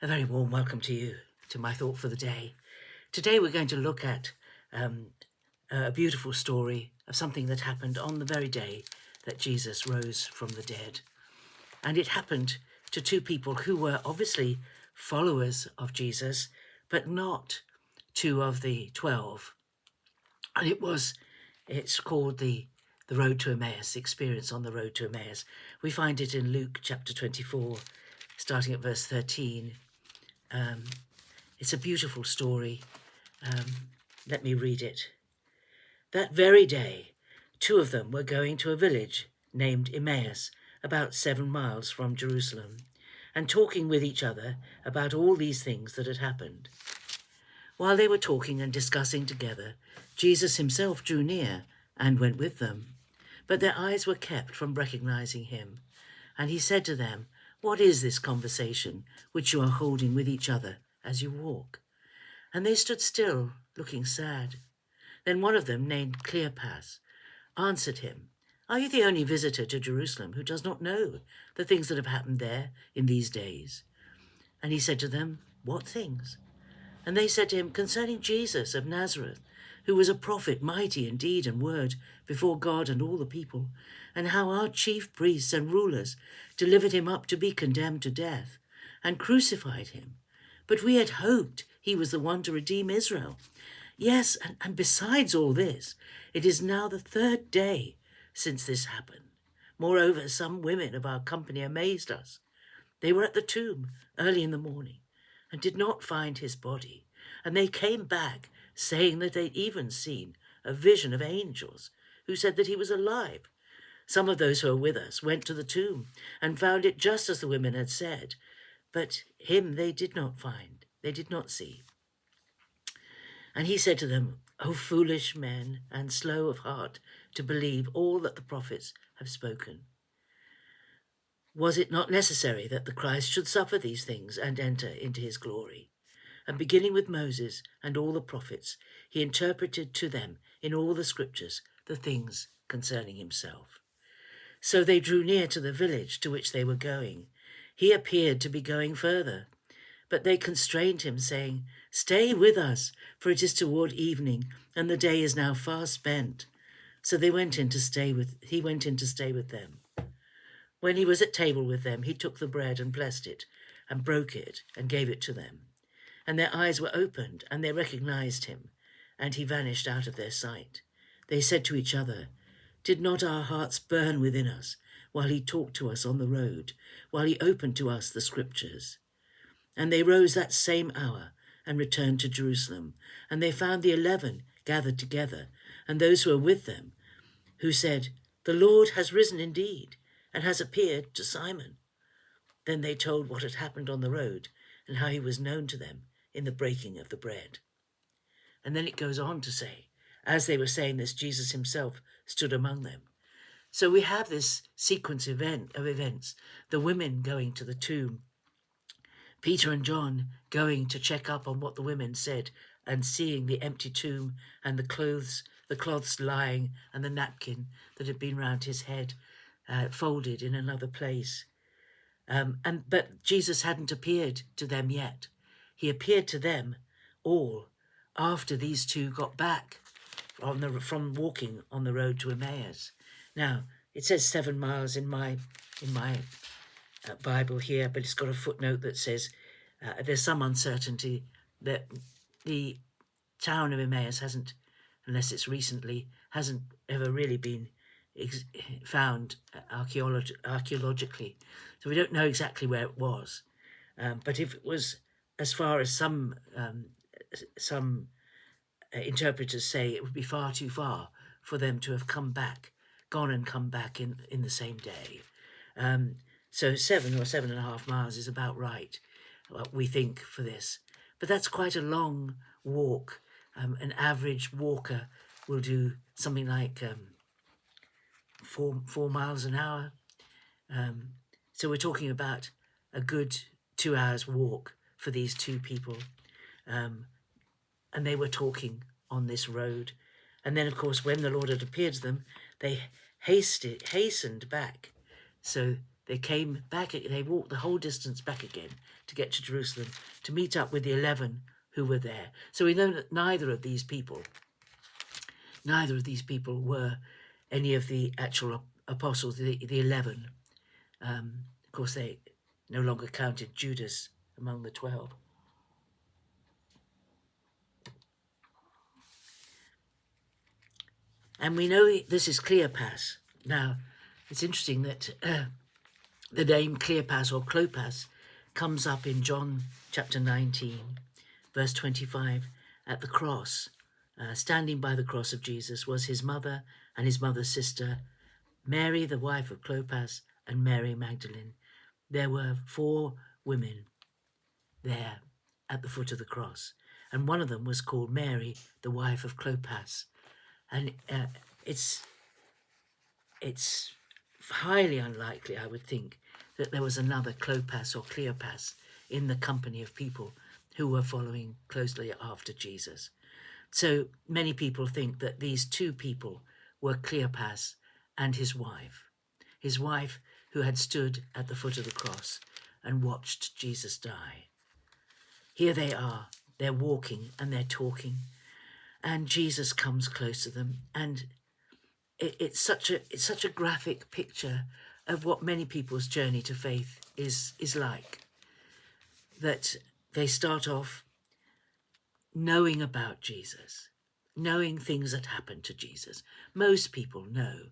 A very warm welcome to you, to my thought for the day. Today we're going to look at a beautiful story of something that happened on the very day that Jesus rose from the dead. And it happened to two people who were obviously followers of Jesus, but not two of the 12. And it's called the road to Emmaus, the experience on the road to Emmaus. We find it in Luke chapter 24, starting at verse 13. It's a beautiful story. Let me read it. That very day, two of them were going to a village named Emmaus, about 7 miles from Jerusalem, and talking with each other about all these things that had happened. While they were talking and discussing together, Jesus himself drew near and went with them. But their eyes were kept from recognizing him. And he said to them, "What is this conversation which you are holding with each other as you walk?" And they stood still, looking sad. Then one of them, named Cleopas, answered him, "Are you the only visitor to Jerusalem who does not know the things that have happened there in these days?" And he said to them, "What things?" And they said to him, "Concerning Jesus of Nazareth, who was a prophet, mighty in deed and word before God and all the people, and how our chief priests and rulers delivered him up to be condemned to death and crucified him. But we had hoped he was the one to redeem Israel. Yes, and besides all this, it is now the 3rd day since this happened. Moreover, some women of our company amazed us. They were at the tomb early in the morning and did not find his body. And they came back saying that they'd even seen a vision of angels who said that he was alive. Some of those who were with us went to the tomb and found it just as the women had said, but him they did not find, they did not see." And he said to them, "O foolish men and slow of heart to believe all that the prophets have spoken. Was it not necessary that the Christ should suffer these things and enter into his glory?" And beginning with Moses and all the prophets, he interpreted to them in all the scriptures the things concerning himself. So they drew near to the village to which they were going. He appeared to be going further, but they constrained him, saying, "Stay with us, for it is toward evening, and the day is now far spent." So he went in to stay with them. When he was at table with them, he took the bread and blessed it, and broke it, and gave it to them. And their eyes were opened, and they recognized him, and he vanished out of their sight. They said to each other, "Did not our hearts burn within us while he talked to us on the road, while he opened to us the scriptures?" And they rose that same hour and returned to Jerusalem. And they found the 11 gathered together, and those who were with them, who said, "The Lord has risen indeed, and has appeared to Simon." Then they told what had happened on the road, and how he was known to them in the breaking of the bread. And then it goes on to say, as they were saying this, Jesus himself stood among them. So we have this sequence of events, the women going to the tomb, Peter and John going to check up on what the women said and seeing the empty tomb and the cloths lying and the napkin that had been round his head folded in another place. But Jesus hadn't appeared to them yet. He appeared to them all after these two got back from walking on the road to Emmaus. Now, it says 7 miles in my Bible here, but it's got a footnote that says there's some uncertainty that the town of Emmaus hasn't, unless it's recently, hasn't ever really been found archaeologically. So we don't know exactly where it was. But if it was as far as some interpreters say, it would be far too far for them to have gone and come back in the same day. So 7 or 7.5 miles is about right, we think, for this. But that's quite a long walk. An average walker will do something like 4 miles an hour. So we're talking about a good 2 hours walk for these two people. And they were talking on this road. And then, of course, when the Lord had appeared to them, they hastened back. So They came back, they walked the whole distance back again to get to Jerusalem to meet up with the 11 who were there. So we know that neither of these people were any of the actual apostles, the 11. Of course, they no longer counted Judas among the 12. And we know this is Cleopas. Now, it's interesting that the name Cleopas or Clopas comes up in John chapter 19, verse 25. At the cross, standing by the cross of Jesus, was his mother and his mother's sister, Mary, the wife of Clopas, and Mary Magdalene. There were 4 women there at the foot of the cross, and one of them was called Mary, the wife of Clopas. And it's highly unlikely, I would think, that there was another Clopas or Cleopas in the company of people who were following closely after Jesus. So many people think that these 2 people were Cleopas and his wife who had stood at the foot of the cross and watched Jesus die. Here they are, they're walking and they're talking, and Jesus comes close to them, and it's such a graphic picture of what many people's journey to faith is like. That they start off knowing about Jesus, knowing things that happened to Jesus. Most people know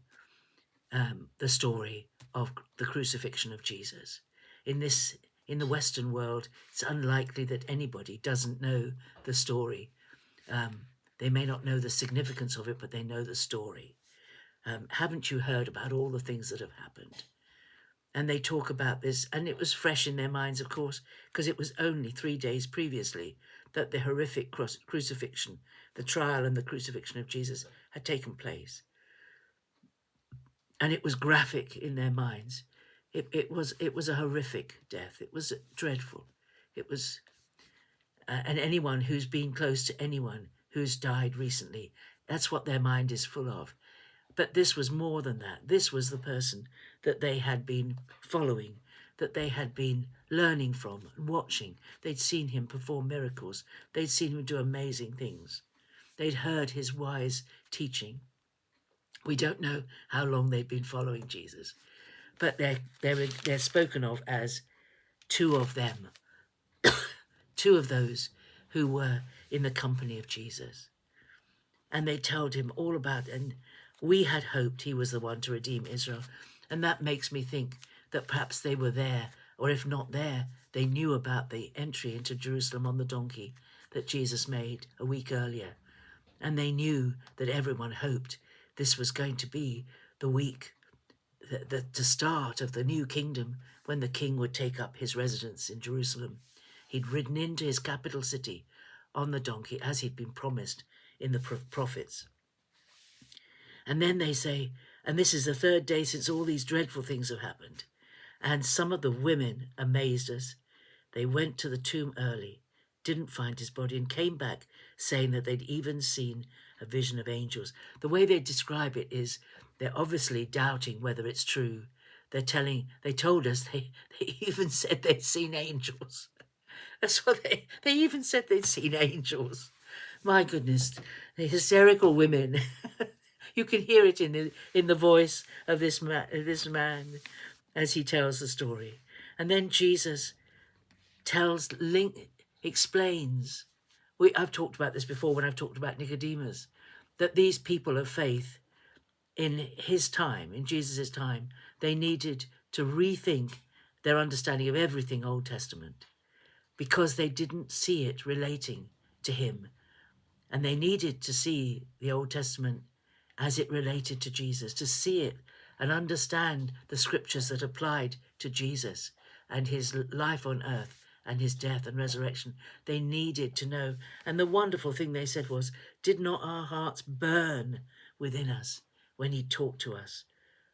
the story of the crucifixion of Jesus. In the Western world, it's unlikely that anybody doesn't know the story. They may not know the significance of it, but they know the story. Haven't you heard about all the things that have happened? And they talk about this, and it was fresh in their minds, of course, because it was only 3 days previously that the horrific crucifixion, the trial and the crucifixion of Jesus had taken place. And it was graphic in their minds. It was a horrific death. It was dreadful. It was, and anyone who's been close to anyone who's died recently, that's what their mind is full of. But this was more than that. This was the person that they had been following, that they had been learning from and watching. They'd seen him perform miracles. They'd seen him do amazing things. They'd heard his wise teaching. We don't know how long they'd been following Jesus, but they're spoken of as 2 of them, 2 of those who were in the company of Jesus. And they told him all about it, and we had hoped he was the one to redeem Israel. And that makes me think that perhaps they were there, or if not there, they knew about the entry into Jerusalem on the donkey that Jesus made a week earlier. And they knew that everyone hoped this was going to be the week, the start of the new kingdom, when the king would take up his residence in Jerusalem. He'd ridden into his capital city on the donkey, as he'd been promised in the prophets. And then they say, and this is the 3rd day since all these dreadful things have happened. And some of the women amazed us. They went to the tomb early, didn't find his body, and came back saying that they'd even seen a vision of angels. The way they describe it is they're obviously doubting whether it's true. They told us they even said they'd seen angels. That's what they even said they'd seen angels. My goodness, the hysterical women. You can hear it in the voice of this man as he tells the story. And then Jesus explains. I've talked about this before when I've talked about Nicodemus, that these people of faith in his time, in Jesus' time, they needed to rethink their understanding of everything Old Testament because they didn't see it relating to him. And they needed to see the Old Testament as it related to Jesus, to see it and understand the scriptures that applied to Jesus and his life on earth and his death and resurrection. They needed to know. And the wonderful thing they said was, did not our hearts burn within us when he talked to us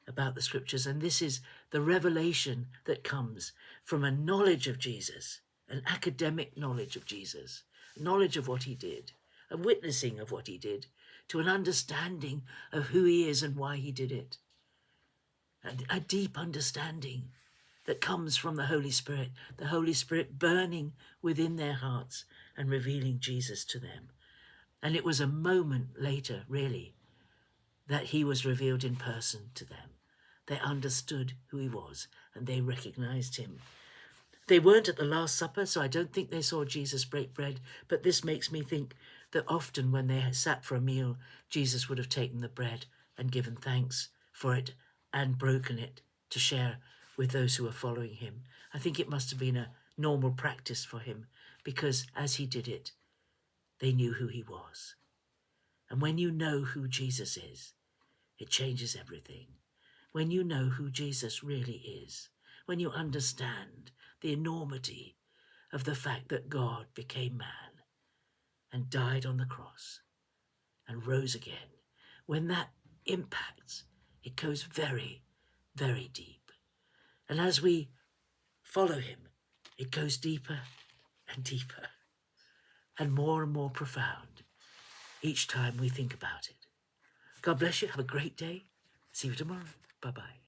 about the scriptures? And this is the revelation that comes from a knowledge of Jesus, an academic knowledge of Jesus, knowledge of what he did, a witnessing of what he did, to an understanding of who he is and why he did it. And a deep understanding. that comes from the Holy Spirit burning within their hearts and revealing Jesus to them. And it was a moment later, really, that he was revealed in person to them. They understood who he was and they recognized him. They weren't at the Last Supper, so I don't think they saw Jesus break bread, but this makes me think that often when they had sat for a meal, Jesus would have taken the bread and given thanks for it and broken it to share with those who were following him. I think it must have been a normal practice for him because as he did it, they knew who he was. And when you know who Jesus is, it changes everything. When you know who Jesus really is, when you understand the enormity of the fact that God became man and died on the cross and rose again, when that impacts, it goes very, very deep. And as we follow him, it goes deeper and deeper and more profound each time we think about it. God bless you. Have a great day. See you tomorrow. Bye-bye.